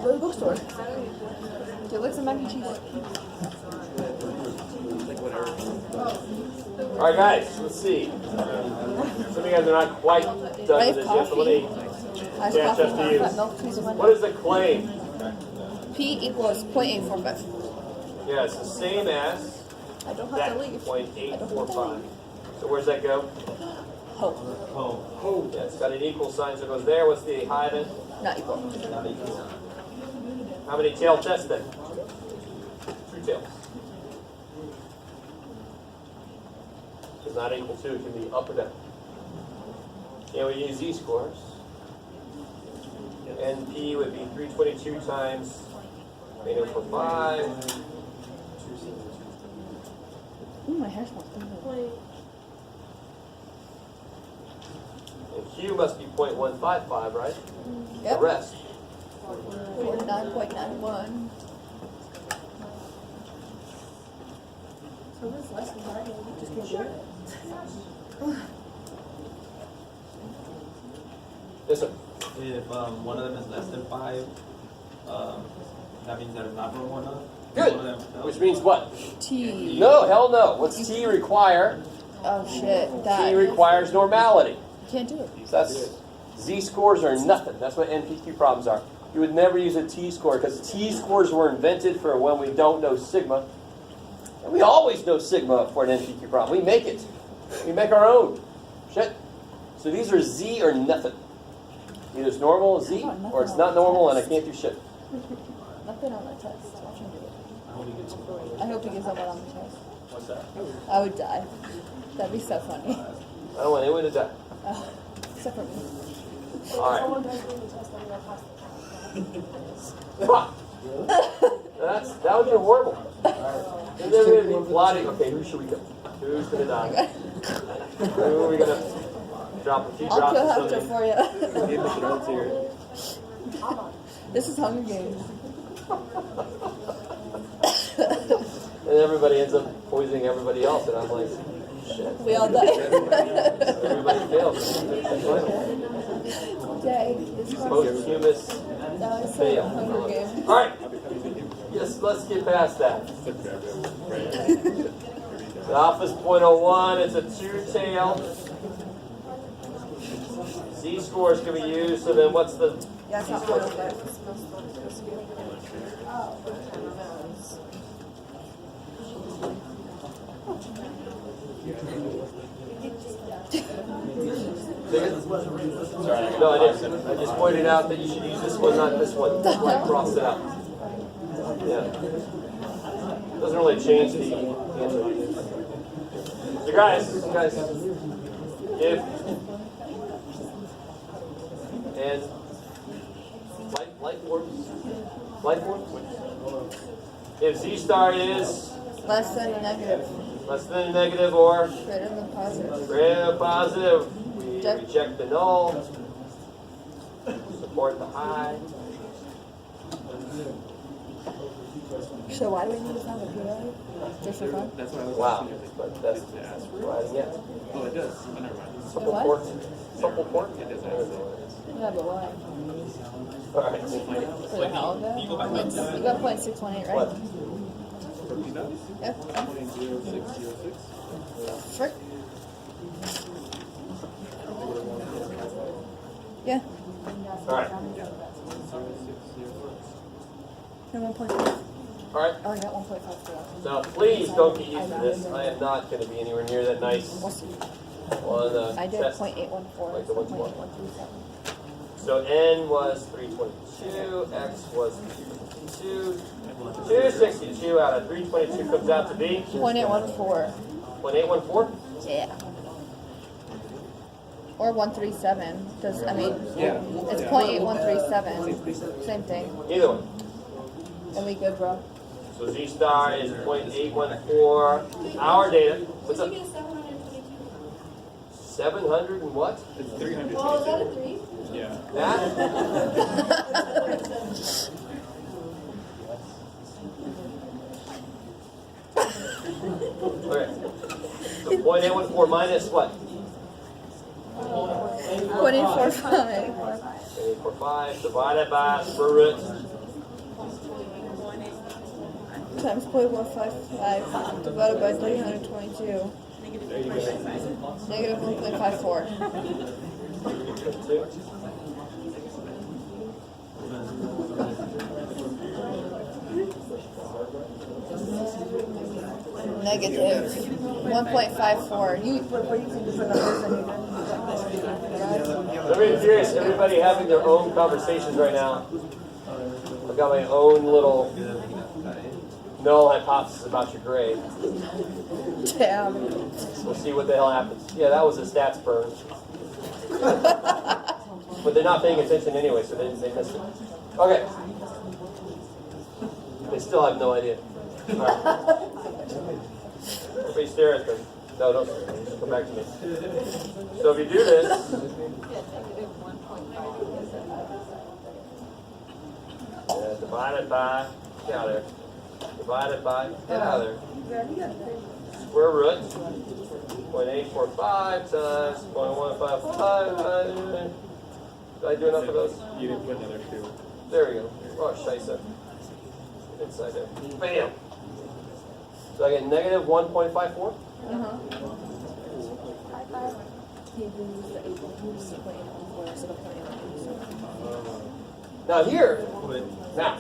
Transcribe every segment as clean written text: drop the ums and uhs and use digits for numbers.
Go to the bookstore. Get like some mac and cheese. Alright guys, let's see. Some of you guys are not quite done with this yet, so let me catch up to you. What is the claim? P equals 0.845. Yeah, it's the same as I don't have that, to leave. 0.845. So where's that go? Ho. Yeah, it's got an equal sign, so it goes there. What's the high then? Not equal. Not equal. How many tail tests then? 2 tails. It's not equal to, it can be up or down. And we use z-scores. NP would be 322 times 0.845. Ooh, my hair smells good. And Q must be 0.155, right? Yep. The rest. 49.91. So this less than that, you just can't do it. Yes, sir. If one of them is less than 5, that means that it's not from one of them. Good. Which means what? T. No, hell no. What's T require? Oh shit. That. T requires normality. You can't do it. So that's z-scores are nothing. That's what NPQ problems are. You would never use a t-score because t-scores were invented for when we don't know sigma. And we always know sigma for an NPQ problem. We make it. We make our own. Shit. So these are z or nothing. Either it's normal, z, or it's not normal and I can't do shit. Nothing on the test. Watch him do it. I I hope he gets someone on the test. What's that? I would die. That'd be so funny. I don't want anyone to die. Except for me. Alright. That would be horrible. And then we'd be plotting, okay, who should we go? Who's going to die? Who are we going to drop a few I'll drops kill of Hector something? for you. This is Hunger Games. And everybody ends up poisoning everybody else, and I'm like, shit. We all die. Everybody fails. Dang. This Posthumous That was fail. Hunger Games. Alright. Yes, let's get past that. The alpha's 0.01, it's a 2-tail. Z-scores can be used, so then what's the Yeah, it's not Z-score? part of that. It's supposed to be. No, I didn't. I just pointed out that you should use this one, not this one. Like cross it out. Yeah. Doesn't really change the answer. So guys, if and light forms. If Z star is Less than a negative. less than a negative or Greater than positive. greater than positive, we reject the null, support the high. So why do we need to have a P-value? Just for fun? That's what I was Wow, but that's right, yeah. Oh, it does. Oh, never mind. Supple What? port. Supple port? Yeah, but why? All right. For the hell of it? You go back like that. You got 0.618, right? What? Yep. 0.0606. Frick. Yeah. All right. And 1.5. All right. Oh, I got 1.5 for that. Now, please don't get used to this. I am not going to be anywhere near that nice We'll see. on the I did test. 0.814. Like the ones what? 0.837. So N was 322, X was 262. 262 out of 322 comes out to be 0.814. 0.814? Yeah. Or 137. Does I mean it's 0.8137. Same thing. Either one. And we good, bro. So Z star is 0.814. Our data. What's up? 700 and what? It's 300. Oh, is that a 3? Yeah. That? Okay. So 0.814 minus what? 0.845. 0.845 divided by square root times 0.155 divided by 322. Negative 1.54. Negative 1.54. What do you think is the numbers I'm really curious, everybody having their own conversations right now. I've got my own little null hypothesis about your grade. Damn. We'll see what the hell happens. Yeah, that was a stats burn. But they're not paying attention anyway, so they missed it. Okay. They still have no idea. All right. Everybody stare at them. No, don't stare. Just come back to me. So if you do this, divided by, get out of there. Divided by, get out of there. Square root, 0.845 times 0.155. Did I do enough of those? You didn't put another 2. There we go. Oh, scheisse. Inside there. Bam! So I get negative 1.54? Now here, now.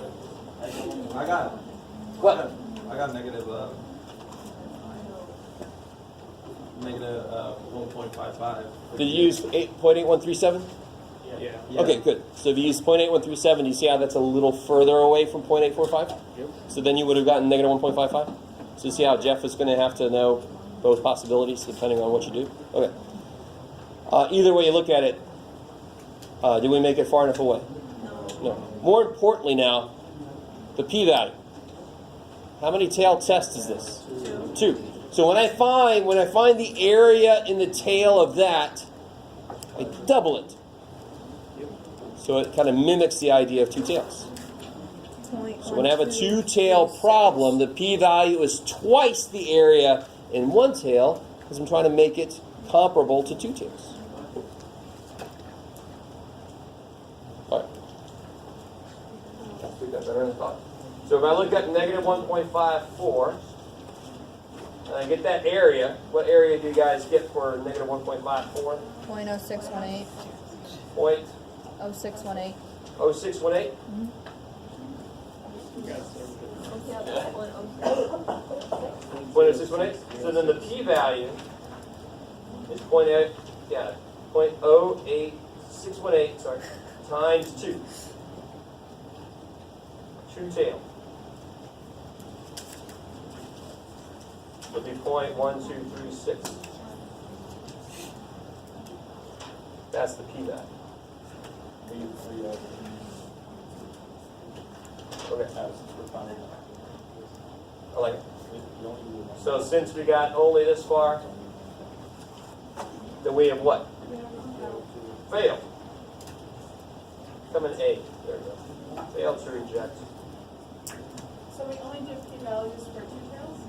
I got What? I got negative 1.55. Did you use 8.8137? Yeah. Okay, good. So if you use 0.8137, do you see how that's a little further away from 0.845? Yep. So then you would have gotten negative 1.55? So you see how Jeff is going to have to know both possibilities depending on what you do? Okay. Either way you look at it, did we make it far enough away? No. More importantly now, the p-value. How many tail tests is this? 2. So when I find the area in the tail of that, I double it. So it kind of mimics the idea of 2 tails. So when I have a 2-tail problem, the p-value is twice the area in 1 tail because I'm trying to make it comparable to 2 tails. All right. We got better than I thought. So if I look at negative 1.54, and I get that area, what area do you guys get for negative 1.54? 0.0618. 0.0618? 0618. 0.0618? So then the p-value is 0.08618, sorry, times 2. 2 tail. Would be 0.1236. That's the p-value. Okay. I like it. So since we got only this far, then we have what? Fail. Come in A. There we go. Fail to reject. So we only do p-values for 2 tails?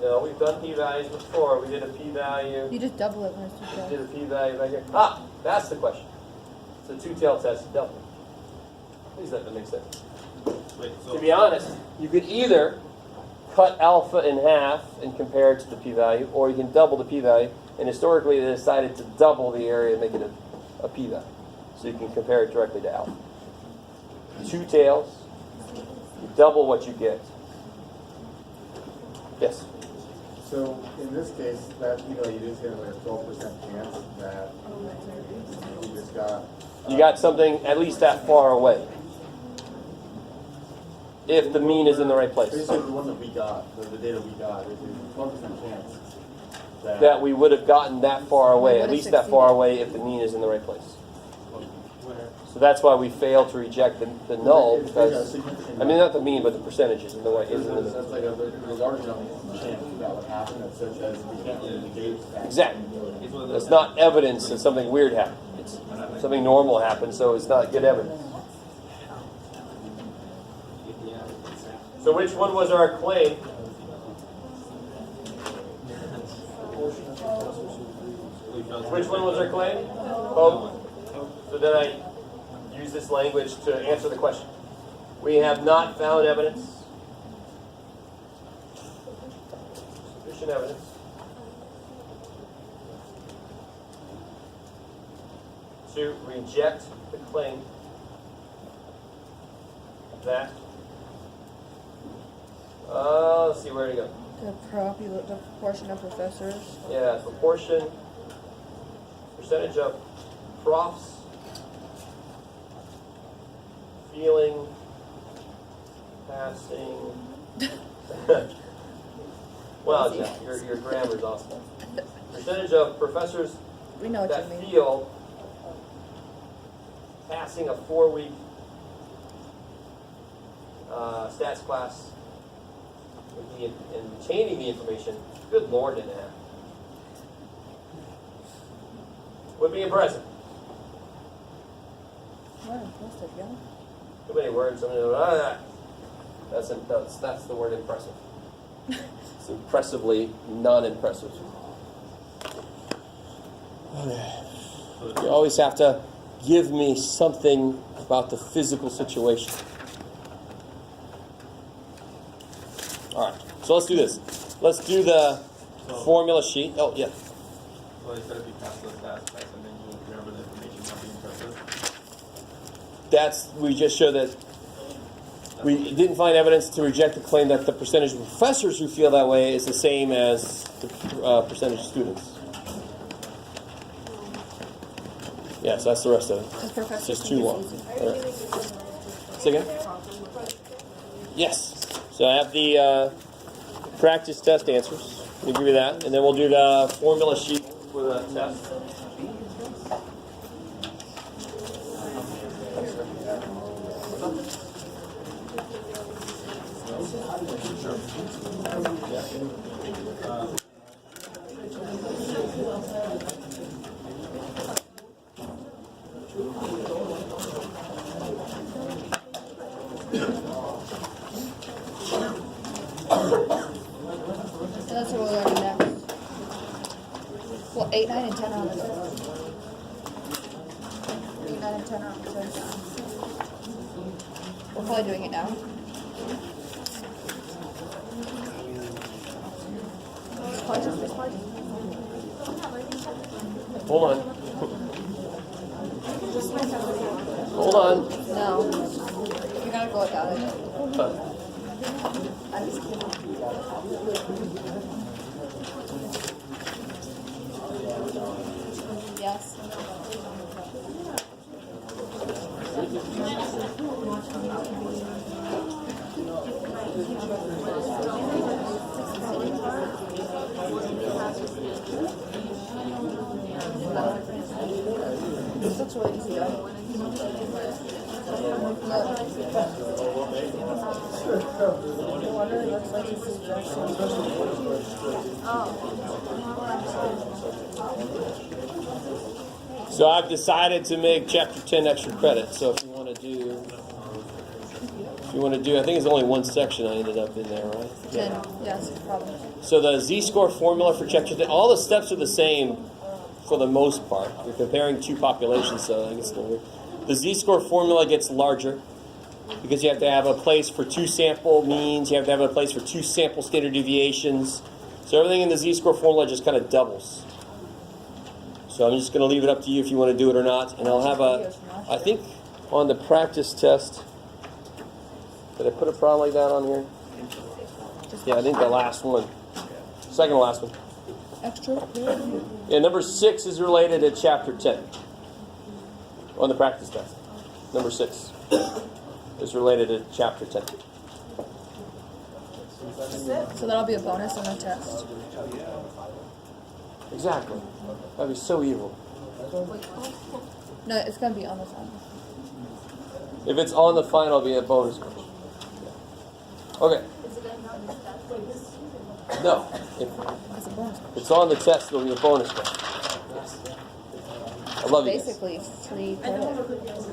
No, we've done p-values before. We did a p-value. You just double it when it's 2 tails. Did a p-value right here. Ah, that's the question. It's a 2-tail test, double. At least that makes sense. Wait, so To be honest, you could either cut alpha in half and compare it to the p-value, or you can double the p-value. And historically, they decided to double the area and make it a p-value. So you can compare it directly to alpha. 2 tails, you double what you get. Yes? So in this case, that you just get like a 12% chance that you just got. You got something at least that far away. If the mean is in the right place. Basically, the one that we got, the data we got, is a 12% chance That we would have gotten that far away, at least that far away if the mean is in the right place. So that's why we fail to reject the null, because, I mean, not the mean, but the percentages in the way. That's like a large enough chance that would happen that such as we can't really negate that. Exactly. It's not evidence that something weird happened. It's something normal happened, so it's not good evidence. So which one was our claim? Which one was our claim? Both. So then I use this language to answer the question. We have not found evidence sufficient evidence to reject the claim that, let's see, where to go? The proportion of professors. Yeah, percentage of profs feeling, passing. Well, yeah, your grammar's awesome. Percentage of professors We know what that you mean. feel passing a 4-week stats class and retaining the information, good Lord in that, would be impressive. What impressive, yeah. Too many words. That's the word impressive. It's impressively non-impressive. You always have to give me something about the physical situation. All right, so let's do this. Let's do the formula sheet. Oh, yeah. So instead of you pass those stats test and then you remember the information not being impressive. We just show that we didn't find evidence to reject the claim that the percentage of professors who feel that way is the same as the percentage of students. Yeah, so that's the rest of it. Because It's professors just think too it's long. easy. All right. Say again? Yes. So I have the practice test answers. We'll give you that. And then we'll do the formula sheet for the test. And that's what we'll learn next. Well, 8, 9, and 10 are on the test. 8, 9, and 10 are on the test. We're probably doing it now. Hold on. Hold on. No. You gotta go without it. I'm just kidding. Yes. This looks really easy though. So I've decided to make chapter 10 extra credit. So if you want to do, I think it's only one section I ended up in there, right? 10, yes, probably. So the z-score formula for chapter 10, all the steps are the same for the most part. We're comparing two populations, so I guess the z-score formula gets larger because you have to have a place for 2 sample means, you have to have a place for 2 sample standard deviations. So everything in the z-score formula just kind of doubles. So I'm just going to leave it up to you if you want to do it or not. And I'll have I think on the practice test, did I put a problem like that on here? Yeah, I think the last one. Second to last one. Extra? Yeah, number 6 is related to chapter 10 on the practice test. Number 6 is related to chapter 10. So that'll be a bonus on the test. Exactly. That'd be so evil. No, it's gonna be on the final. If it's on the final, it'll be a bonus question. Okay. No. If It's a bonus. it's on the test, it'll be a bonus question. I love you guys. Basically, 3 credits.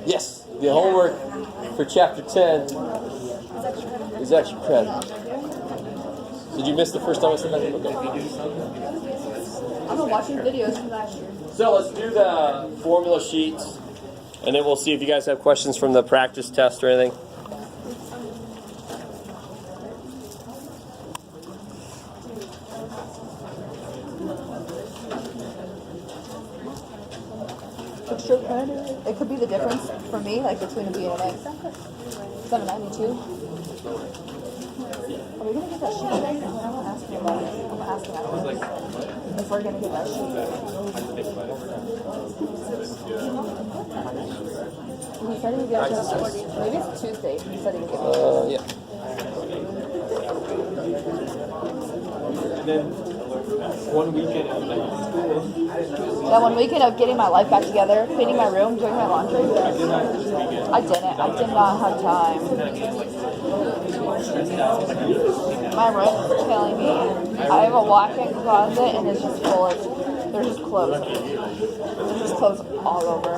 Yes, the homework for chapter 10 is extra credit. Did you miss the first time I said that? Okay. I've been watching videos from last year. So let's do the formula sheets, and then we'll see if you guys have questions from the practice test or anything. Can I do it? It could be the difference for me, like between a B and an A. 792. Are we gonna get that sheet today? I'm gonna ask him about it. I'm gonna ask him after this. If we're gonna get that sheet. He said he would get it to us. Maybe it's Tuesday. He said he would get it. Yeah. And then one weekend of like school. That one weekend of getting my life back together, cleaning my room, doing my laundry. I did that this weekend. I didn't. I did not have time. My room is killing me. I have a walk-in closet and it's just full of, there's just clothes. There's just clothes all over.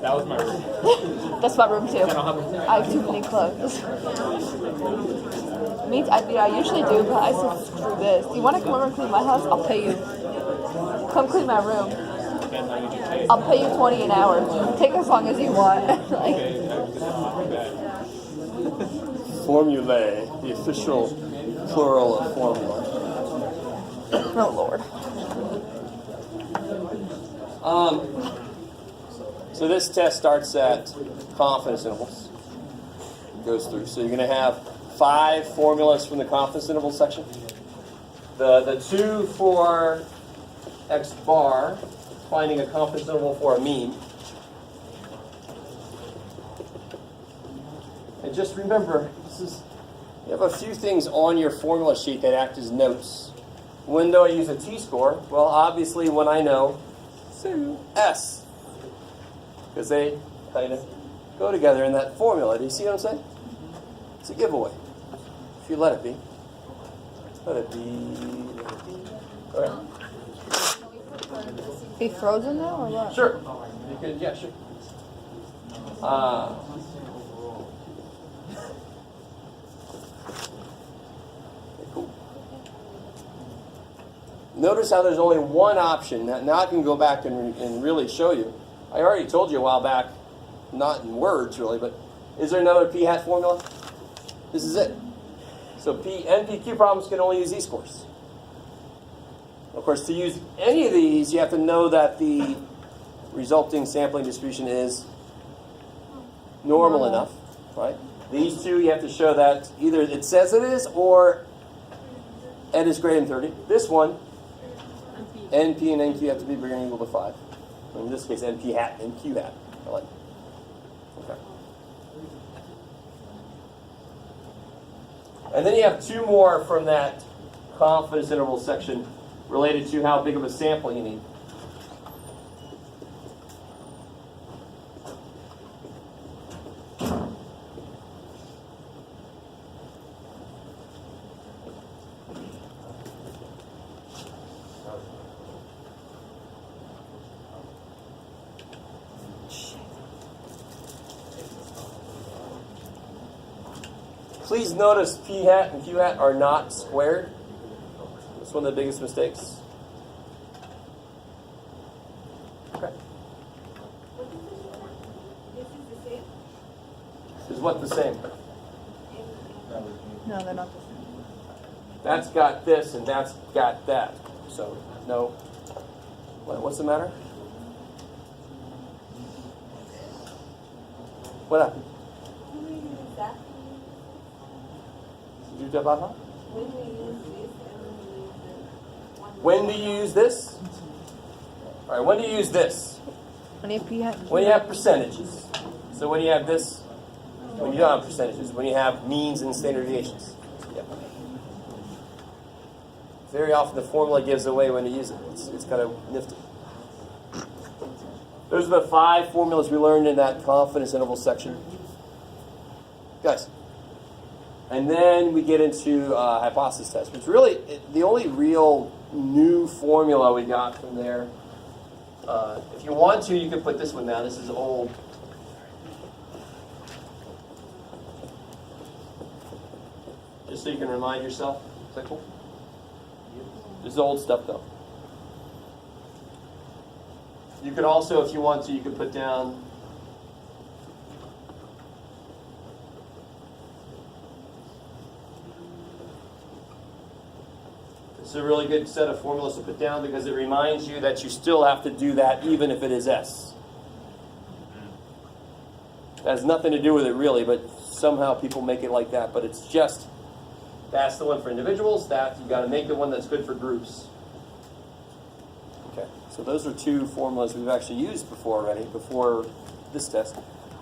That was my room. That's my room too. I don't have a I have too many clothes. I usually do, but I said, screw this. You want to come over and clean my house? I'll pay you. Come clean my room. I'll pay you $20 an hour. Take as long as you want. Like, Formulae, the official plural of formula. oh Lord. So this test starts at confidence intervals. Goes through. So you're going to have 5 formulas from the confidence interval section. The 2 for x bar, finding a confidence interval for a mean. And just remember, you have a few things on your formula sheet that act as notes. When do I use a t-score? Well, obviously when I know S. Because they kind of go together in that formula. Do you see what I'm saying? It's a giveaway. If you let it be. Let it be. All right. Be frozen now or what? Sure. You could, yeah, sure. Cool. Notice how there's only one option. Now I can go back and really show you. I already told you a while back, not in words really, but is there another p-hat formula? This is it. So NPQ problems can only use z-scores. Of course, to use any of these, you have to know that the resulting sampling distribution is normal enough, right? These two, you have to show that either it says it is or n is greater than 30. This one, NP and NQ have to be bigger than or equal to 5. In this case, NP hat and Q hat. I like it. Okay. And then you have 2 more from that confidence interval section related to how big of a sample you need. Please notice P hat and Q hat are not squared. That's one of the biggest mistakes. Okay. Is what the same? No, they're not the same. That's got this and that's got that. So, no. What's the matter? What happened? Did you jump out? When do you use this? All right, when do you use this? When you have P hat. When you have percentages. So when you have this, when you don't have percentages, when you have means and standard deviations. Yeah. Very often the formula gives away when to use it. It's kind of nifty. Those are the 5 formulas we learned in that confidence interval section. Guys. And then we get into hypothesis test, which really, the only real new formula we got from there. If you want to, you can put this one down. This is old. Just so you can remind yourself. Is that cool? This is old stuff, though. You could also, if you want to, you could put down it's a really good set of formulas to put down because it reminds you that you still have to do that even if it is S. That has nothing to do with it really, but somehow people make it like that. But it's just, that's the one for individuals, that you got to make the one that's good for groups. Okay, so those are two formulas we've actually used before already, before this test.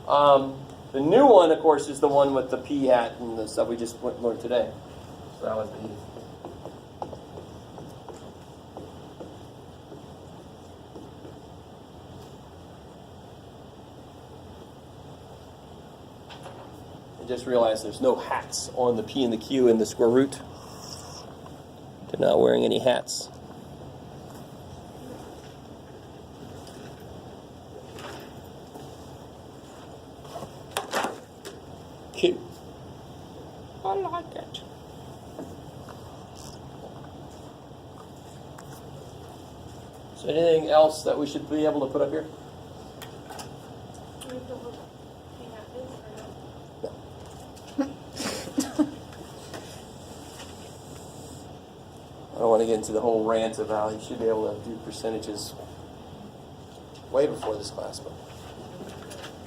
The new one, of course, is the one with the p hat and the stuff we just learned today. So that was the easy. I just realized there's no hats on the P and the Q in the square root. They're not wearing any hats. Q. I like it. So anything else that we should be able to put up here? I don't want to get into the whole rant of how you should be able to do percentages way before this class, but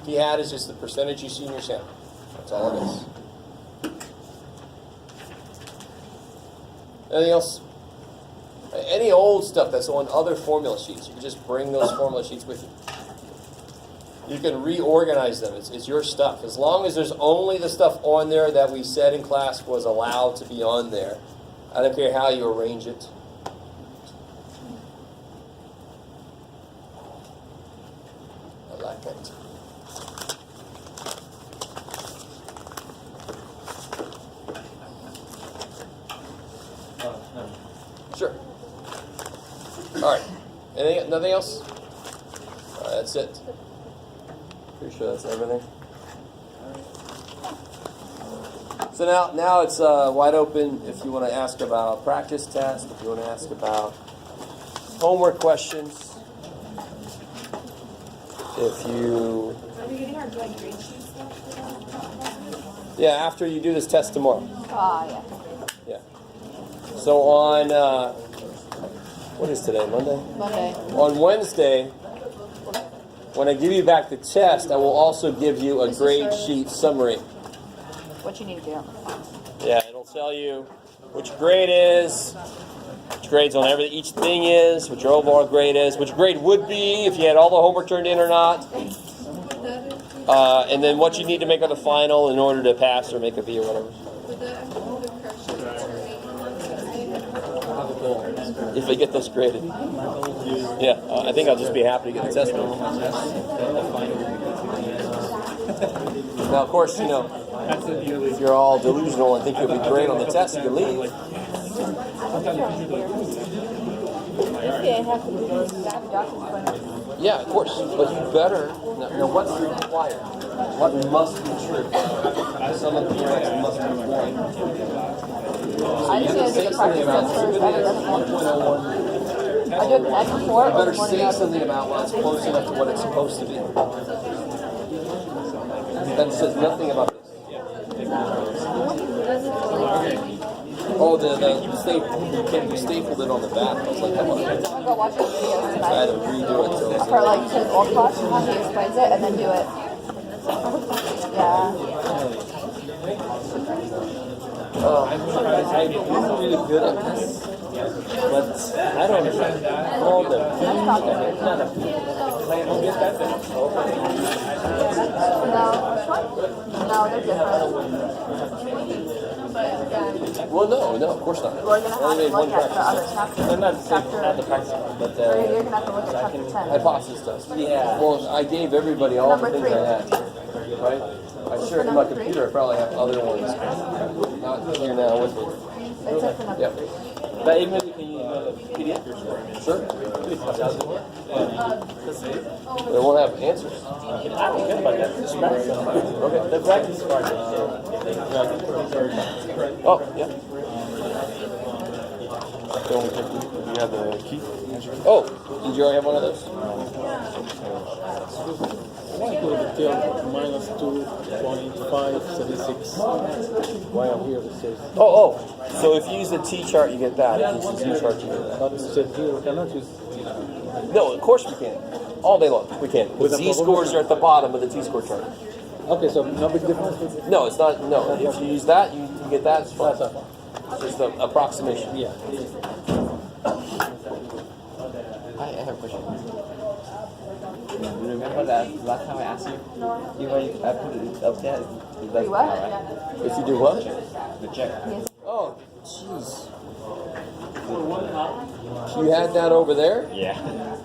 P hat is just the percentage you see in your sample. That's all it is. Anything else? Any old stuff that's on other formula sheets, you can just bring those formula sheets with you. You can reorganize them. It's your stuff. As long as there's only the stuff on there that we said in class was allowed to be on there. I don't care how you arrange it. I like it. Sure. All right. Nothing else? All right, that's it. Pretty sure that's everything. So now it's wide open if you want to ask about practice tests, if you want to ask about homework questions, if you... Are we getting our grade sheets now? Yeah, after you do this test tomorrow. Yeah. Yeah. So on, what is today, Monday? Monday. On Wednesday, when I give you back the test, I will also give you a grade sheet summary. What you need to do. Yeah, it'll tell you which grade is, which grades on each thing is, what your overall grade is, which grade would be if you had all the homework turned in or not, and then what you need to make on the final in order to pass or make a B or whatever. If I get those graded. Yeah, I think I'll just be happy to get the test done. Now, of course, you know, if you're all delusional and think you'll be great on the test, you can leave. Yeah, of course, but you better. Now what's required? What must be true? Some of the parents must be born. I just need to do the practice test first. I do it the night before. You better say something about what's close enough to what it's supposed to be. That says nothing about this. Oh, the staple. You stapled it on the back. I was like, come on. I'm gonna go watch those videos I had tonight. to redo it. So For like his old class, how he explains it, and then do it. Yeah. I'm really good at this, but I don't call them. It's not a No, they're different. Well, no, of course not. We're gonna have Only to made one look at the practice. other chapter. Not the practice, but You're gonna have to look at chapter 10. hypothesis test. Yeah. Well, I gave everybody all Number the things 3. I had, right? I shared in my computer. I probably have other ones. Not here now with me. It's up for number Yep. 3. That email you can use PDF or Sure. They won't have answers. I don't care about that. Just practice. Okay. The practice part. Oh, yeah. You have the key? Oh, did you already have one of those? minus 2.576. Why up here it says Oh. So if you use the T chart, you get that. If you use the Z chart, you get that. not said here. We cannot use. No, of course we can. All day long, we can. The With a Z scores are at the bottom of the T-score chart. Okay, so no big difference? No, it's not. No, if you use that, you get that. It's fine. That's not fine. It's just an approximation. Yeah. I have a question. Remember that last time I asked you, if I put it up there, it doesn't You what? come out, right? If you do what? The check. Yes. Oh, jeez. You had that over there? Yeah.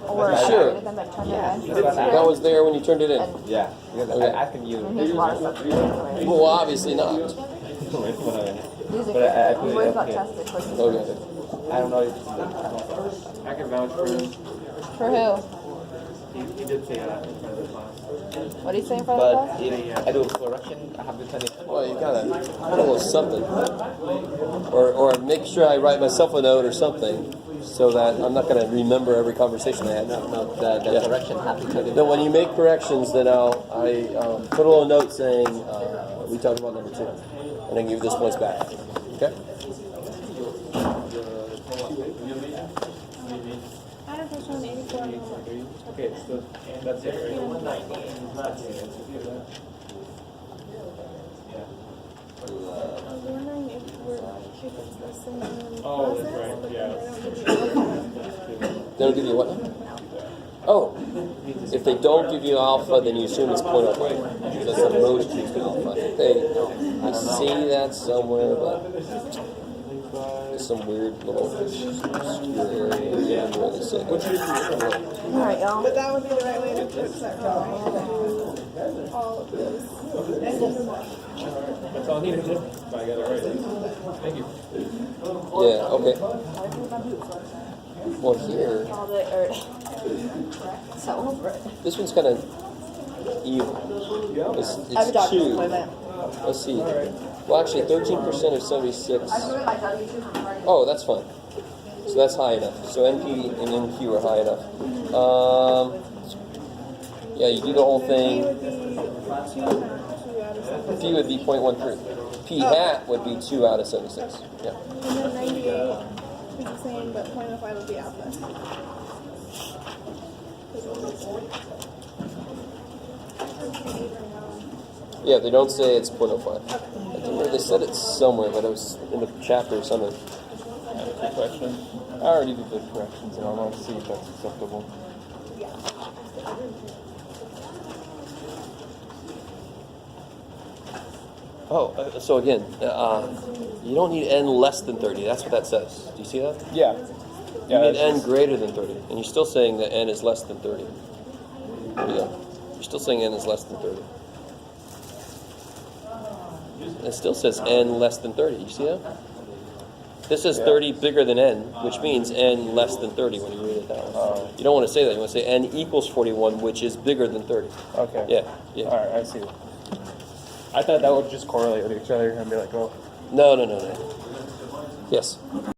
Or Sure. them like turn Yeah. it in. That was there when you turned it in. And Yeah. Because Okay. I asked you. here's a lot of stuff. Music. Well, obviously not. Music. But I put it Words up not here. tested. For Okay. I don't know if it's I can vouch for him. For who? He did say that in front of the class. What are you saying for the but class? if I do a correction, I have to turn it. Well, you gotta put a little something, or make sure I write myself a note or something, so that I'm not gonna remember every conversation I had. No, the Yeah. correction have to turn it. Then when you make corrections, then I put a little note saying we talked about number 2, and then give this points back. Okay. I had a question on 84. Okay, so that's it, right? I was wondering if it's the same Oh, that's process, right, but yeah. They don't give you what? Oh, if they don't give you alpha, then you assume it's 0.05. That's the most you can alpha. I see that somewhere, but there's some weird little square area where they say that. Alright, y'all. But that would be the right way to put that, right? All of this. That's all I needed. I got it right. Thank you. Yeah, okay. Well, here, All the, or, so over it. this one's kind of evil. It's I have a doctor's 2. appointment. Let's see. Well, actually, 13% of 76. I'm doing my W2 from Friday. Oh, that's fine. So that's high enough. So NP and NQ are high enough. Yeah, you do the whole P thing. would be 2 out of 7. P would be 0.13. P hat would be 2 out of 76. Yeah. And then 98 is the same, but 0.05 would be alpha. Yeah, they don't say it's 0.05. I think they said it somewhere, but it was in the chapter or something. Quick question. I already did the corrections, and I want to see if that's acceptable. Oh, so again, you don't need n less than 30. That's what that says. Do you see that? Yeah. You need n greater than 30. And you're still saying that n is less than 30. Yeah. You're still saying n is less than 30. It still says n less than 30. You see that? This is 30 bigger than n, which means n less than 30 when you read it that way. You don't want to say that. You want to say n equals 41, which is bigger than 30. Okay. Yeah, yeah. All right, I see. I thought that would just correlate with each other and be like, oh. No. Yes.